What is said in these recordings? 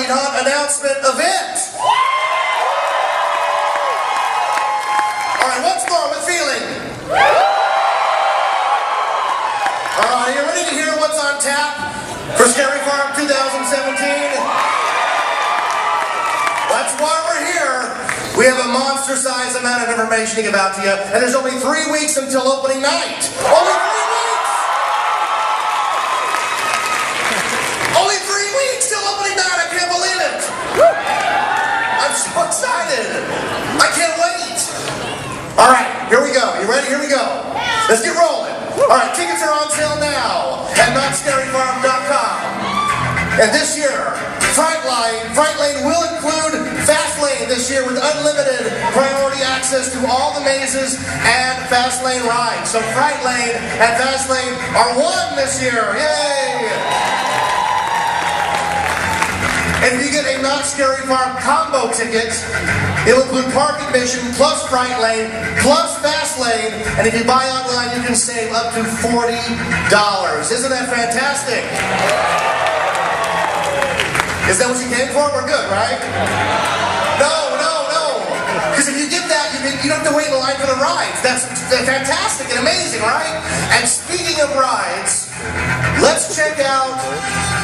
Knott announcement event. All right, once more with feeling. All right, are you ready to hear what's on tap for Scary Farm 2017? That's why we're here. We have a monster-sized amount of information to give out to you, and there's only 3 weeks until opening night. Only 3 weeks! Only 3 weeks till opening night. I can't believe it. I'm so excited. I can't wait. All right, here we go. You ready? Here we go. Let's get rolling. All right, tickets are on sale now at NottScaryFarm.com. And this year, Fright Lane will include Fast Lane this year with unlimited priority access to all the mazes and Fast Lane rides. So Fright Lane and Fast Lane are one this year. Yay! And if you get a Knott Scary Farm combo ticket, it will include park admission plus Fright Lane plus Fast Lane. And if you buy online, you can save up to $40. Isn't that fantastic? Is that what you came for? We're good, right? No. Because if you get that, you don't have to wait in line for the rides. That's fantastic and amazing, right? And speaking of rides, let's check out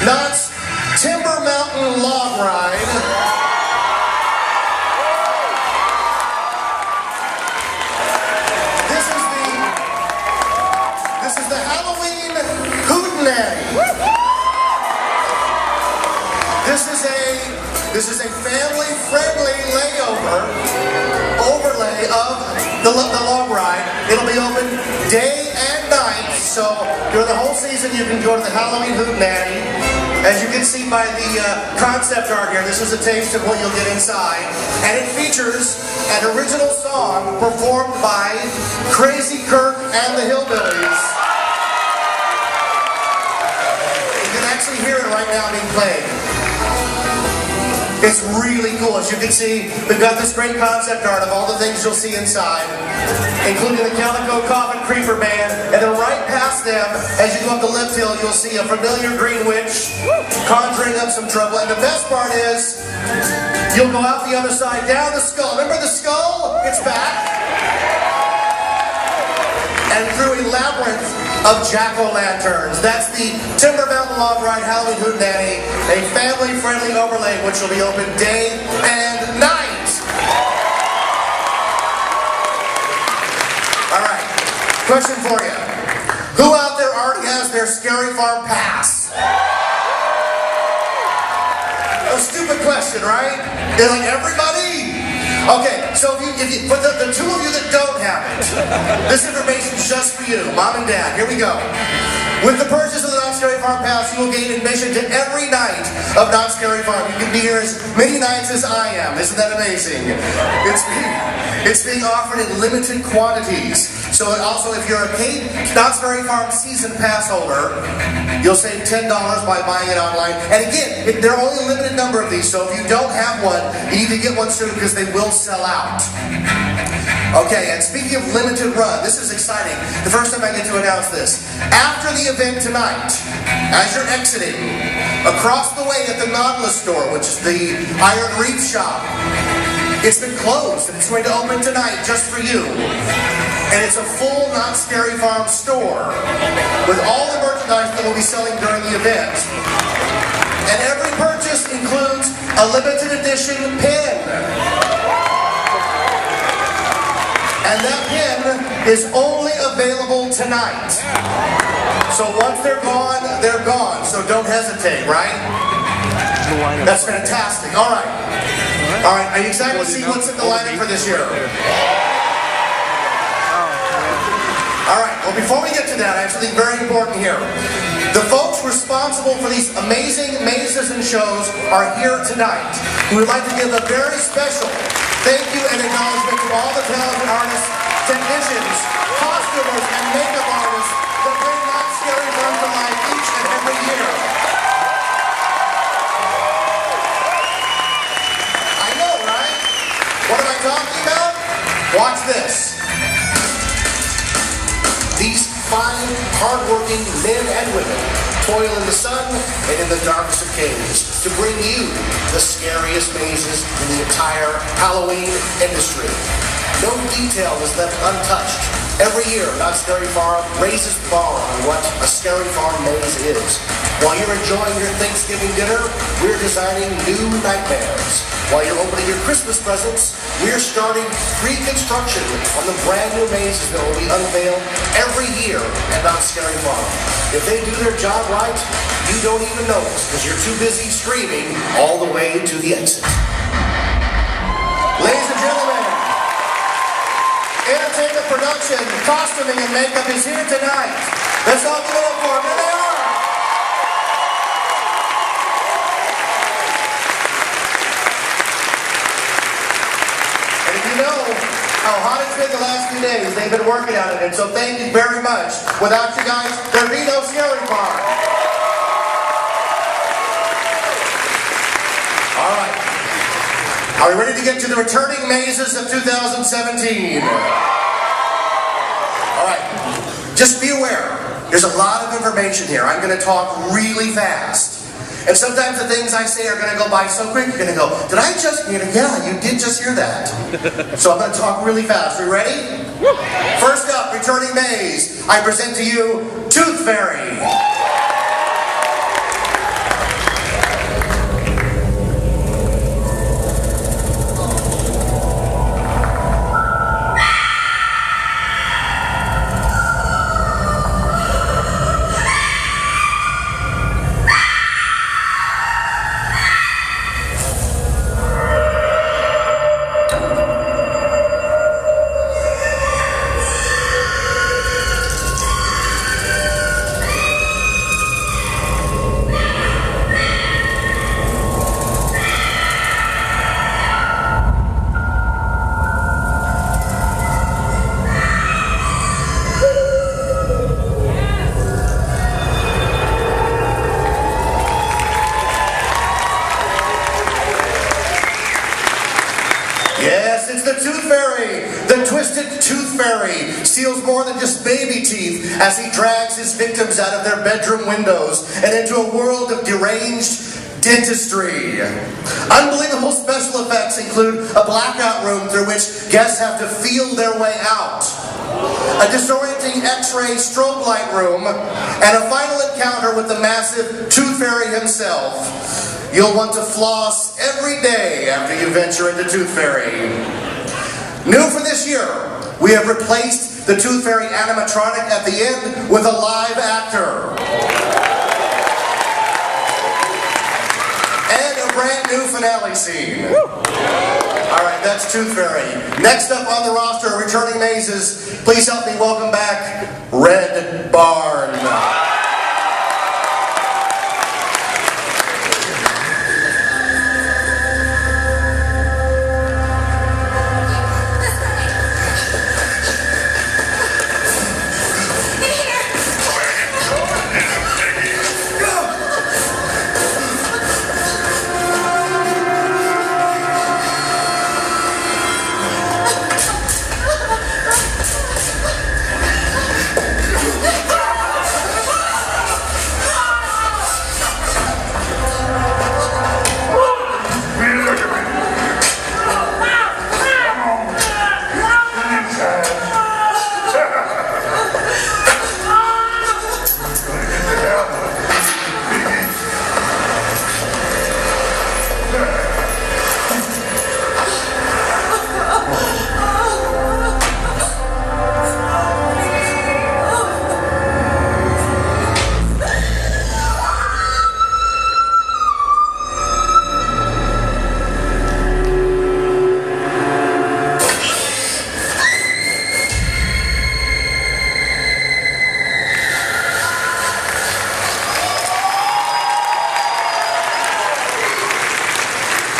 Knott's Timber Mountain Log Ride. This is the Halloween Hootenanny. This is a family-friendly overlay of the log ride. It'll be open day and night, so during the whole season you can go to the Halloween Hootenanny. As you can see by the concept art here, this is a taste of what you'll get inside. And it features an original song performed by Crazy Kirk and the Hillbillies. You can actually hear it right now being played. It's really cool. As you can see, we've got this great concept art of all the things you'll see inside, including the Calico Coffin Creeper Band, and then right past them, as you go up the lift hill, you'll see a familiar green witch conjuring up some trouble. And the best part is, you'll go out the other side, down the skull. Remember the skull? It's back. And through a labyrinth of jack-o'-lanterns. That's the Timber Mountain Log Ride Halloween Hootenanny, a family-friendly overlay which will be open day and night. All right, question for you. Who out there already has their Scary Farm pass? A stupid question, right? They're like, everybody? Okay, so for the two of you that don't have it, this information's just for you, Mom and Dad. Here we go. With the purchase of the Knott Scary Farm Pass, you will gain admission to every night of Knott Scary Farm. You can be here as many nights as I am. Isn't that amazing? It's being offered in limited quantities. So also, if you're a Knott Scary Farm season pass holder, you'll save $10 by buying it online. And again, there are only a limited number of these, so if you don't have one, you need to get one soon because they will sell out. Okay, and speaking of limited run, this is exciting. The first time I get to announce this. After the event tonight, as you're exiting, across the way at the Nautilus store, which is the Iron Reef shop, it's been closed and it's going to open tonight just for you. And it's a full Knott Scary Farm store with all the merchandise that we'll be selling during the event. And every purchase includes a limited edition pin. And that pin is only available tonight. So once they're gone. So don't hesitate, right? That's fantastic. All right. All right. Are you excited to see what's in the lineup for this year? All right. Well, before we get to that, I have something very important here. The folks responsible for these amazing mazes and shows are here tonight. We would like to give a very special thank you and acknowledgement to all the talented artists, technicians, costumers, and makeup artists that bring Knott Scary Farm to life each and every year. I know, right? What am I talking about? Watch this. These fine hardworking men and women toil in the sun and in the darkest of caves to bring you the scariest mazes in the entire Halloween industry. No detail is left untouched. Every year, Not Scary Farm raises the bar on what a scary farm maze is. While you're enjoying your Thanksgiving dinner, we're designing new nightmares. While you're opening your Christmas presents, we're starting pre-construction on the brand new mazes that will be unveiled every year at Not Scary Farm. If they do their job right, you don't even notice because you're too busy screaming all the way to the exit. Ladies and gentlemen, entertainment production, costuming, and makeup is here tonight. Let's all give it up for them. Here they are. And if you know how hot it's been the last few days, they've been working on it, and so thank you very much. Without you guys, there'd be no Scary Farm. All right. Are we ready to get to the returning mazes of 2017? All right. Just be aware, there's a lot of information here. I'm going to talk really fast. And sometimes the things I say are going to go by so quick, you're going to go, did I just hear that? Yeah, you did just hear that. So I'm going to talk really fast. Are you ready? First up, returning maze. I present to you Tooth Fairy. Yes, it's the Tooth Fairy. The Twisted Tooth Fairy steals more than just baby teeth as he drags his victims out of their bedroom windows and into a world of deranged dentistry. Unbelievable special effects include a blackout room through which guests have to feel their way out, a disorienting X-ray strobe light room, and a final encounter with the massive Tooth Fairy himself. You'll want to floss every day after you venture into Tooth Fairy. New for this year, we have replaced the Tooth Fairy animatronic at the end with a live actor. And a brand new finale scene. Alright, that's Tooth Fairy. Next up on the roster, returning mazes, please help me welcome back Red Barn.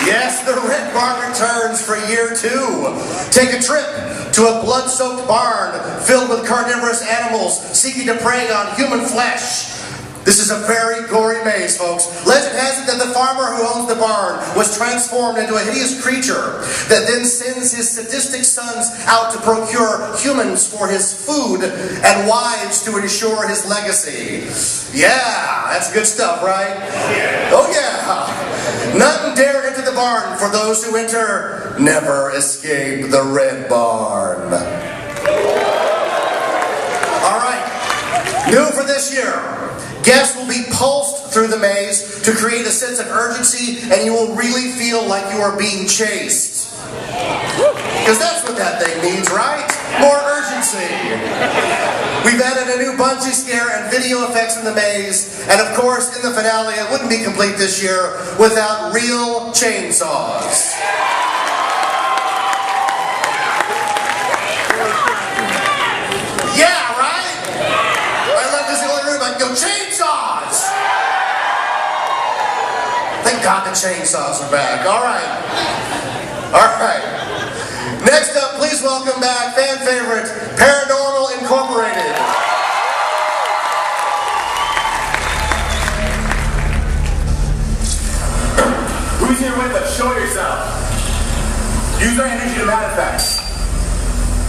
Yes, the Red Barn returns for year 2. Take a trip to a blood-soaked barn filled with carnivorous animals seeking to prey on human flesh. This is a very gory maze, folks. Legend has it that the farmer who owns the barn was transformed into a hideous creature that then sends his sadistic sons out to procure humans for his food and wives to ensure his legacy. Yeah, that's good stuff, right? Oh yeah. None dare enter the barn, for those who enter never escape the red barn. All right, new for this year. Guests will be pulsed through the maze to create a sense of urgency, and you will really feel like you are being chased. Because that's what that thing needs, right? More urgency. We've added a new bungee scare and video effects in the maze, and of course, in the finale, it wouldn't be complete this year without real chainsaws. Yeah, right? I love this little room. I go, chainsaws! Thank God the chainsaws are back. All right. All right. Next up, please welcome back fan favorite, Paranormal Incorporated. Who's here with us? Show yourself. Use our energy to manifest.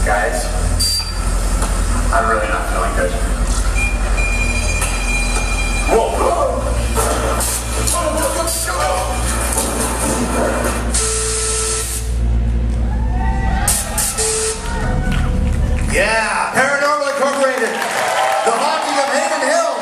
Guys, I'm really not feeling good. Whoa, whoa. Yeah, Paranormal Incorporated, the haunting of Haven Hill.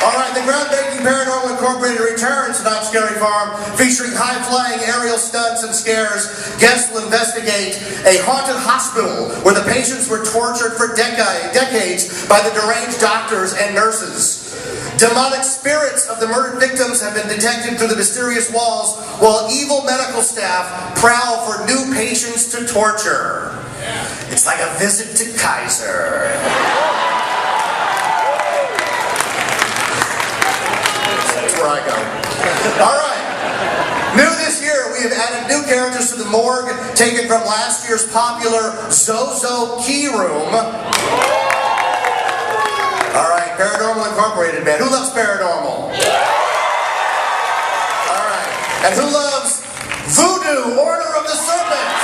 All right, the groundbreaking Paranormal Incorporated returns to Knott's Scary Farm, featuring high-flying aerial stunts and scares. Guests will investigate a haunted hospital where the patients were tortured for decades by the deranged doctors and nurses. Demonic spirits of the murdered victims have been detected through the mysterious walls, while evil medical staff prowl for new patients to torture. It's like a visit to Kaiser. That's where I go. All right. New this year, we have added new characters to the morgue, taken from last year's popular Zozo Key Room. All right, Paranormal Incorporated, man. Who loves Paranormal? All right. And who loves Voodoo, Order of the Serpent?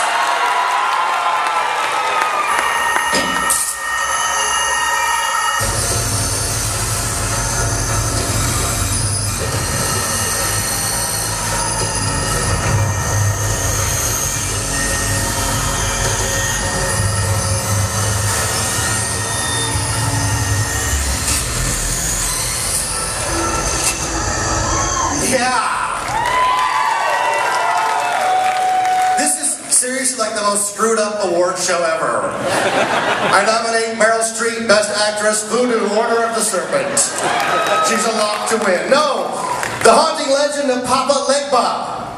Like the most screwed up award show ever. I nominate Meryl Streep, Best Actress, Voodoo, Order of the Serpent. She's a lock to win. No, the haunting legend of Papa Legba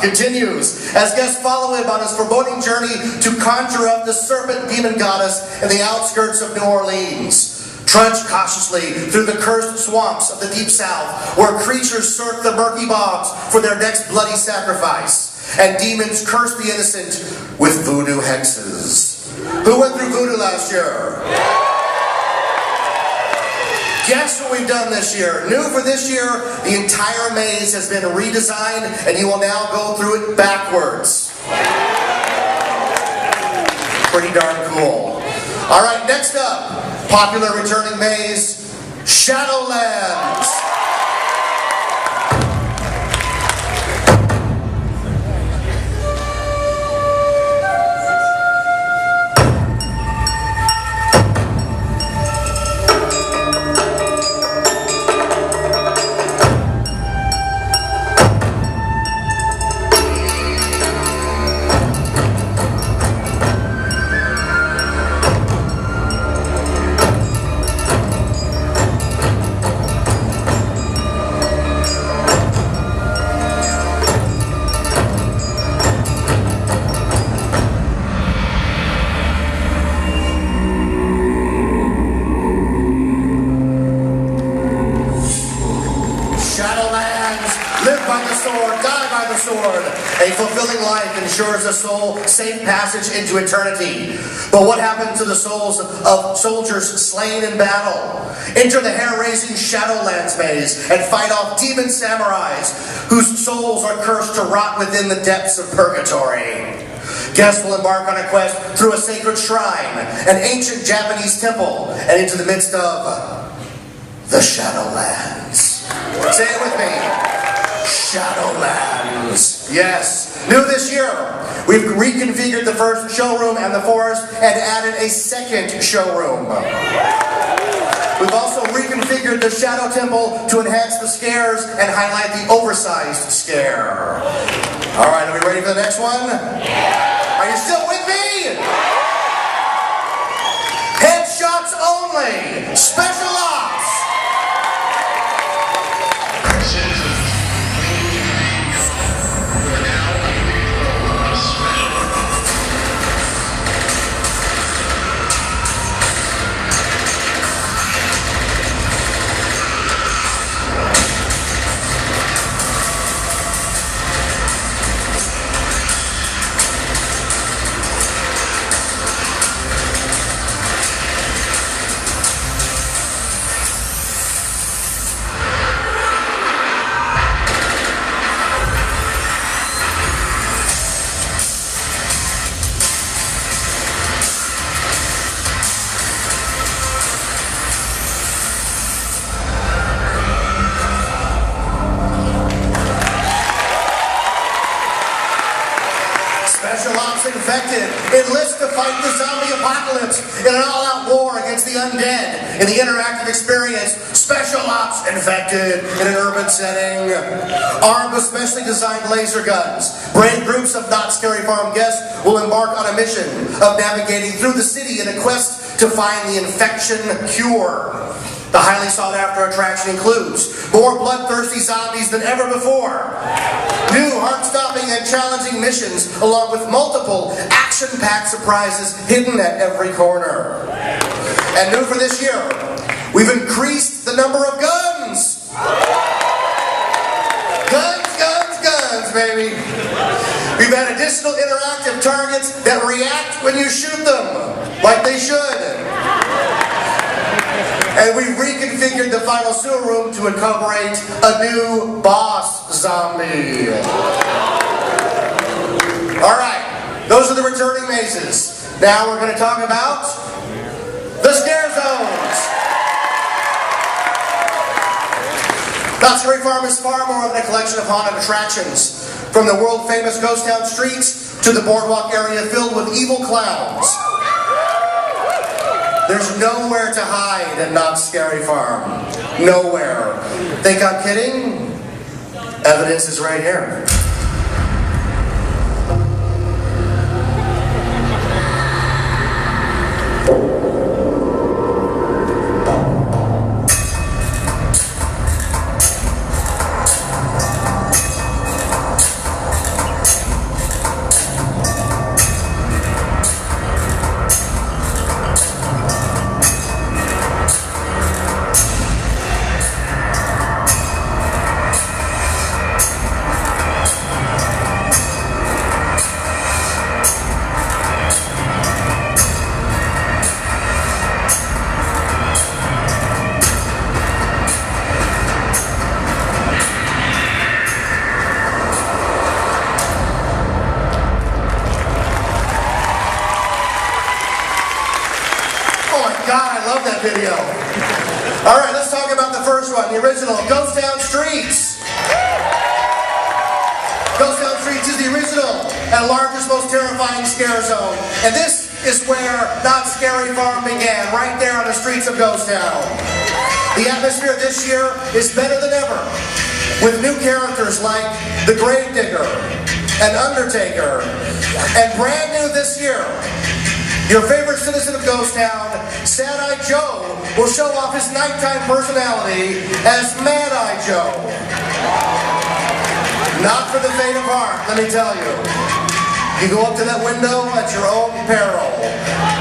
continues as guests follow him on his foreboding journey to conjure up the serpent demon goddess in the outskirts of New Orleans. Trudge cautiously through the cursed swamps of the Deep South, where creatures surf the murky bogs for their next bloody sacrifice. And demons curse the innocent with voodoo hexes. Who went through voodoo last year? Guess what we've done this year? New for this year, the entire maze has been redesigned, and you will now go through it backwards. Pretty darn cool. All right, next up, popular returning maze, Shadowlands. living life ensures the soul safe passage into eternity. But what happened to the souls of soldiers slain in battle? Enter the hair-raising Shadowlands maze and fight off demon samurais whose souls are cursed to rot within the depths of purgatory. Guests will embark on a quest through a sacred shrine, an ancient Japanese temple, and into the midst of the Shadowlands. Say it with me. Shadowlands. Yes. New this year, we've reconfigured the first showroom and the forest and added a second showroom. We've also reconfigured the Shadow Temple to enhance the scares and highlight the oversized scare. Alright, are we ready for the next one? Are you still with me? Headshots only! Special ops! Infected enlist to fight the zombie apocalypse in an all-out war against the undead. In the interactive experience, Special Ops Infected in an urban setting. Armed with specially designed laser guns, brave groups of Knott Scary Farm guests will embark on a mission of navigating through the city in a quest to find the infection cure. The highly sought-after attraction includes more bloodthirsty zombies than ever before, new heart-stopping and challenging missions, along with multiple action-packed surprises hidden at every corner. And new for this year, we've increased the number of guns! Guns, guns, guns, baby! We've had additional interactive targets that react when you shoot them, like they should. And we've reconfigured the final sewer room to incorporate a new boss zombie. Alright, those are the returning mazes. Now we're going to talk about the scare zones. Knott Scary Farm is far more than a collection of haunted attractions. From the world-famous ghost town streets to the boardwalk area filled with evil clowns. There's nowhere to hide at Knott Scary Farm. Nowhere. Think I'm kidding? Evidence is right here. Video. Alright, let's talk about the first one, the original, Ghost Town Streets. Ghost Town Streets is the original and largest, most terrifying scare zone. And this is where Knott Scary Farm began, right there on the streets of Ghost Town. The atmosphere this year is better than ever, with new characters like the Gravedigger and Undertaker. And brand new this year, your favorite citizen of Ghost Town, Sad-Eye Joe, will show off his nighttime personality as Mad-Eye Joe. Not for the faint of heart, let me tell you. You go up to that window at your own peril,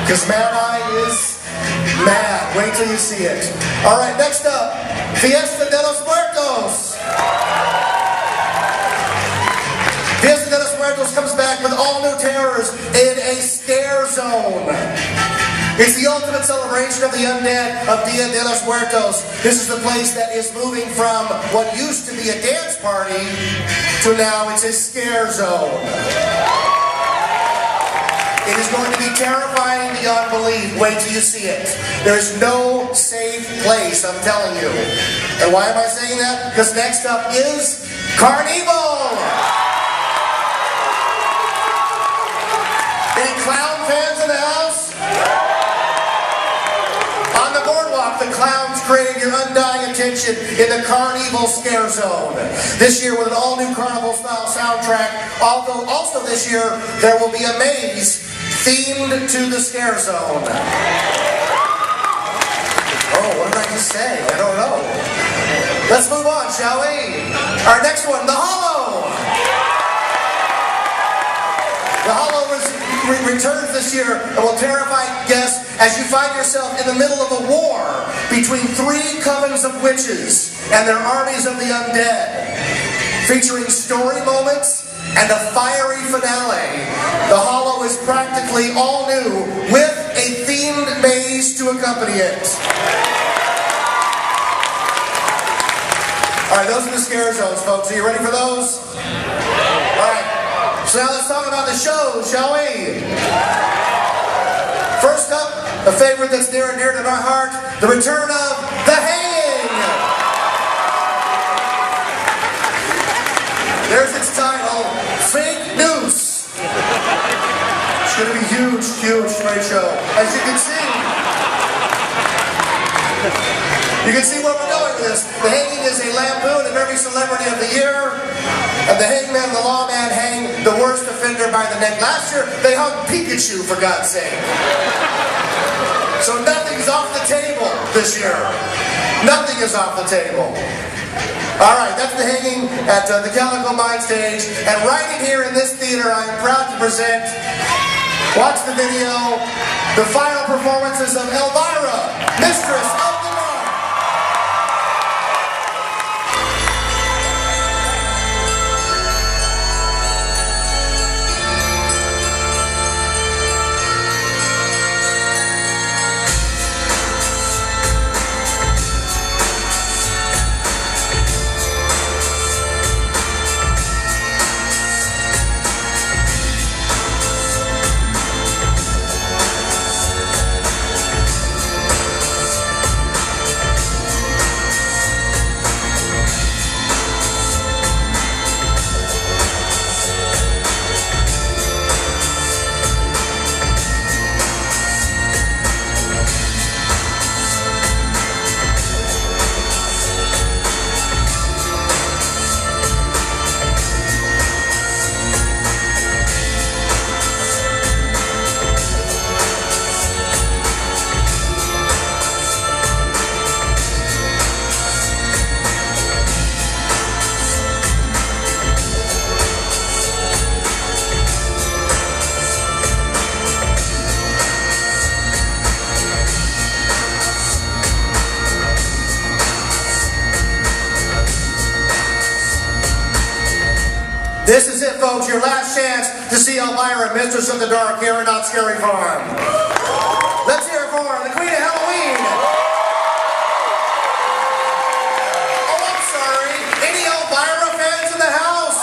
because Mad-Eye is mad. Wait till you see it. Alright, next up, Fiesta de los Muertos. Fiesta de los Muertos comes members in a scare zone. It's the ultimate celebration of the undead of Dia de los Muertos. This is the place that is moving from what used to be a dance party to now it's a scare zone. It is going to be terrifying beyond belief. Wait till you see it. There's no safe place, I'm telling you. And why am I saying that? Because next up is Carnival! Any clown fans in the house? On the boardwalk, the clowns crave your undying attention in the Carnival Scare Zone. This year with an all-new Carnival-style soundtrack. Although also this year, there will be a maze themed to the Scare Zone. Oh, what did I just say? I don't know. Let's move on, shall we? Our next one, The Hollow. The Hollow returns this year and will terrify guests as you find yourself in the middle of a war between 3 covens of witches and their armies of the undead. Featuring story moments and a fiery finale, The Hollow is practically all new with a themed maze to accompany it. Alright, those are the scare zones, folks. Are you ready for those? Alright, so now let's talk about the shows, shall we? First up, a favorite that's near and dear to my heart, the return of The Hanging! There's its title, Fake News. It's going to be huge, huge, great show. As you can see where we're going with this. The Hanging is a lampoon of every celebrity of the year. And the hangman and the lawman hang the worst offender by the neck. Last year, they hung Pikachu, for God's sake. So nothing's off the table this year. Nothing is off the table. Alright, that's The Hanging at the Calico Mine stage. And right in here in this theater, I am proud to present, watch the video, the final performances of Elvira, Mistress of the Dark. This is it, folks, your last chance to see Elvira, Mistress of the Dark, here at Knott Scary Farm. Let's hear it for her, the Queen of Halloween. Oh, I'm sorry. Any Elvira fans in the house?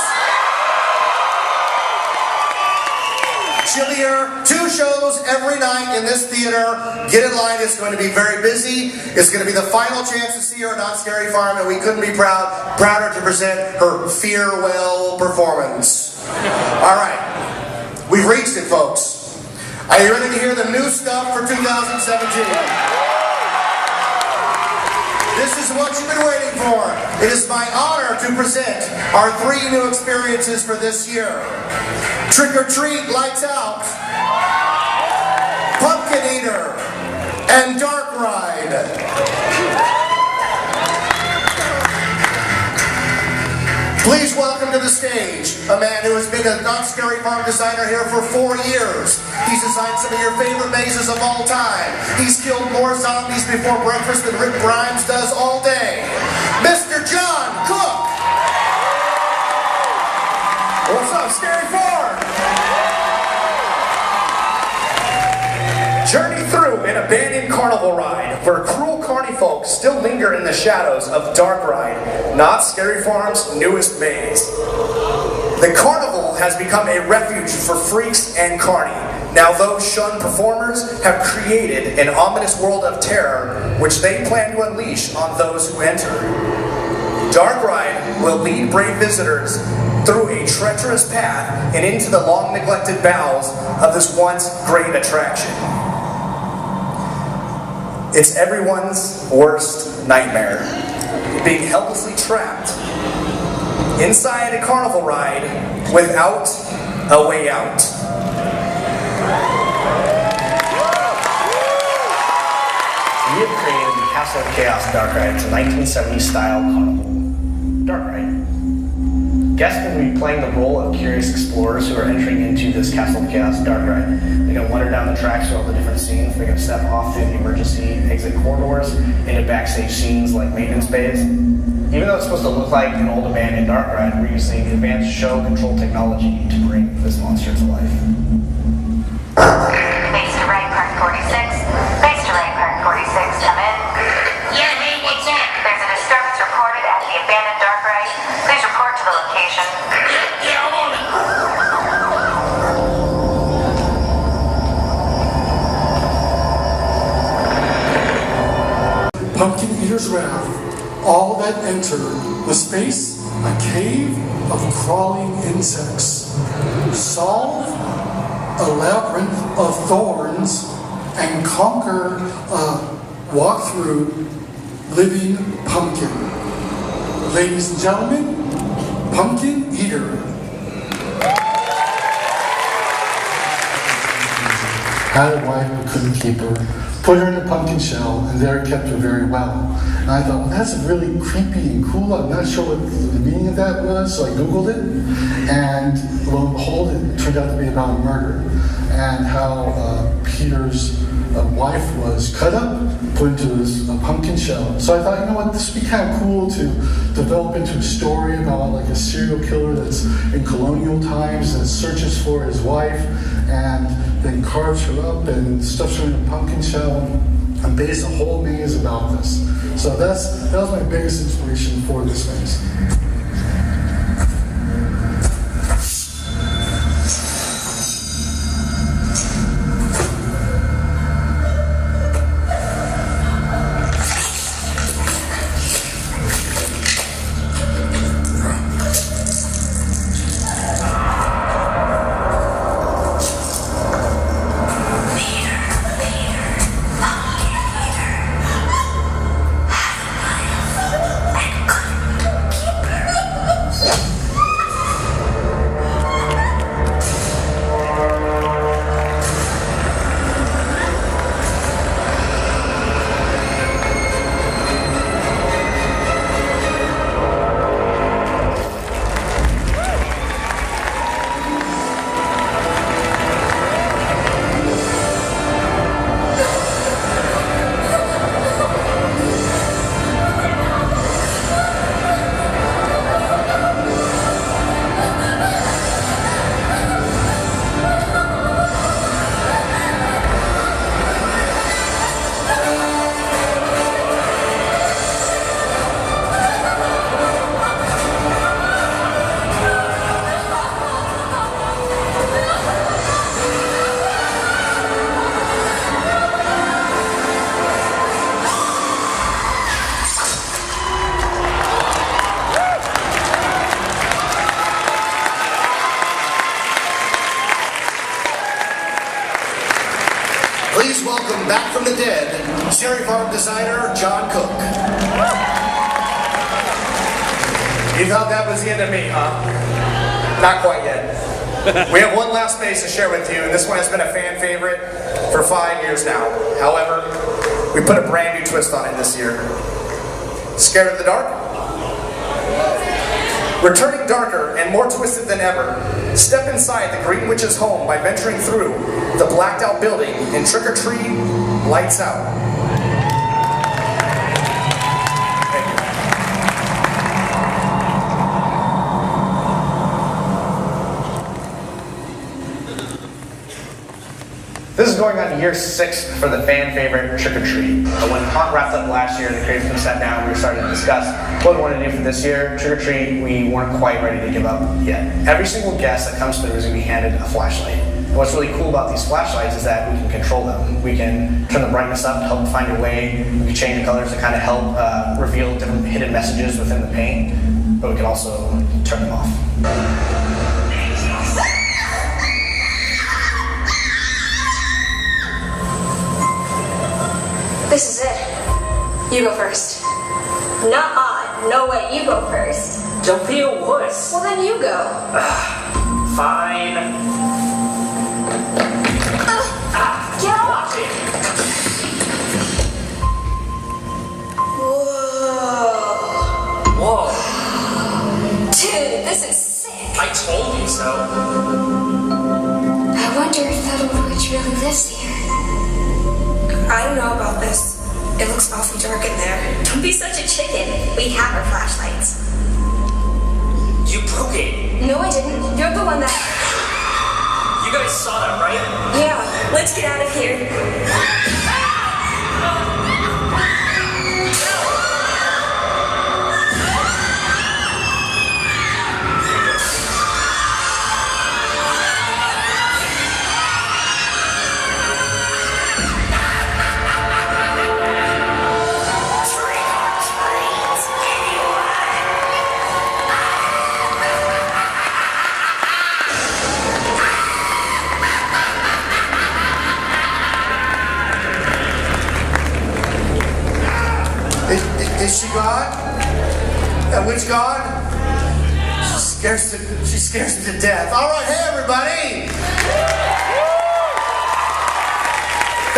She'll be here 2 shows every night in this theater. Get in line, it's going to be very busy. It's going to be the final chance to see her at Knott Scary Farm, and we couldn't be prouder to present her farewell performance. Alright, we've reached it, folks. Are you ready to hear the new stuff for 2017? This is what you've been waiting for. It is my honor to present our 3 new experiences for this year. Trick or Treat Lights Out, Pumpkin Eater, and Dark Ride. Please welcome to the stage a man who has been a Knott Scary Farm designer here for 4 years. He's designed some of your favorite mazes of all time. He's killed more zombies before breakfast than Rick Grimes does all day. Mr. John Cook! What's up, Scary Farm? Journey through an abandoned carnival ride where cruel carny folks still linger in the shadows of Dark Ride, Knott Scary Farm's newest maze. The carnival has become a refuge for freaks and carny. Now those shunned performers have created an ominous world of terror which they plan to unleash on those who enter. Dark Ride will lead brave visitors through a treacherous path and into the long-neglected bowels of this once great attraction. It's everyone's worst nightmare, being helplessly trapped inside a carnival ride without a way out. We have created the Castle of Chaos Dark Ride. It's a 1970s style carnival dark ride. Guests will be playing the role of curious explorers who are entering into this Castle of Chaos Dark Ride. They're going to wander down the tracks through all the different scenes. They're going to step off through the emergency exit corridors into backstage scenes like maintenance bays. Even though it's supposed to look like an old abandoned dark ride, we're using advanced show control technology to bring this monster to life. Base to right, park 46. Base to right, park 46. Come in. Yeah, man, what's up? There's a disturbance reported at the abandoned dark ride. Please report to the location. Yeah, I'm on it. Pumpkin Eater's Wrath. All that enter the space, a cave of crawling insects. Solve a labyrinth of thorns and conquer a walk-through living pumpkin. Ladies and gentlemen, Pumpkin Eater. Had a wife but couldn't keep her. Put her in a pumpkin shell, and there kept her very well. And I thought, well, that's really creepy and cool. I'm not sure what the meaning of that was, so I Googled it. And lo and behold, it turned out to be about a murder. And how Peter's wife was cut up, put into this pumpkin shell. So I thought, you know what, this would be kind of cool to develop into a story about like a serial killer that's in colonial times and searches for his wife and then carves her up and stuffs her in a pumpkin shell and base a whole maze about this. So that was my biggest inspiration for this maze. Please welcome back from the dead, Scary Farm designer John Cook. You thought that was the end of me, huh? Not quite yet. We have one last space to share with you, and this one has been a fan favorite for 5 years now. However, we put a brand new twist on it this year. Scared of the dark? Returning darker and more twisted than ever, step inside the Green Witch's home by venturing through the blacked out building and trick or treat lights out. This is going on year 6 for the fan favorite Trick or Treat. When Knott wrapped up last year, the creative team sat down, we were starting to discuss what we wanted to do for this year. Trick or Treat, we weren't quite ready to give up yet. Every single guest that comes through is going to be handed a flashlight. And what's really cool about these flashlights is that we can control them. We can turn the brightness up to help find your way. We can change the colors to kind of help reveal different hidden messages within the paint. But we can also turn them off. This is it. You go first. Nuh-uh. No way. You go first. Don't be a wuss. Well, then you go. Fine. Get off! Watch it. Whoa. Whoa. Dude, this is sick. I told you so. I wonder if that old witch really lives here. I don't know about this. It looks awfully dark in there. Don't be such a chicken. We have our flashlights. You broke it. No, I didn't. You're the one that... You guys saw that, right? Yeah, let's get out of here. Is she gone? That witch gone? She scares me to death. All right, hey everybody!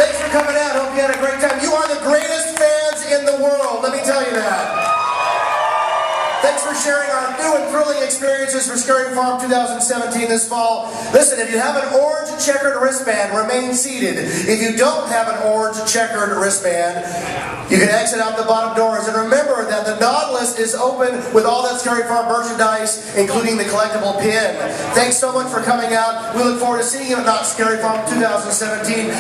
Thanks for coming out. Hope you had a great time. You are the greatest fans in the world. Let me tell you that. Thanks for sharing our new and thrilling experiences for Scary Farm 2017 this fall. Listen, if you have an orange checkered wristband, remain seated. If you don't have an orange checkered wristband, you can exit out the bottom doors. And remember that the Nautilus is open with all that Scary Farm merchandise, including the collectible pin. Thanks so much for coming out. We look forward to seeing you at Knott Scary Farm 2017.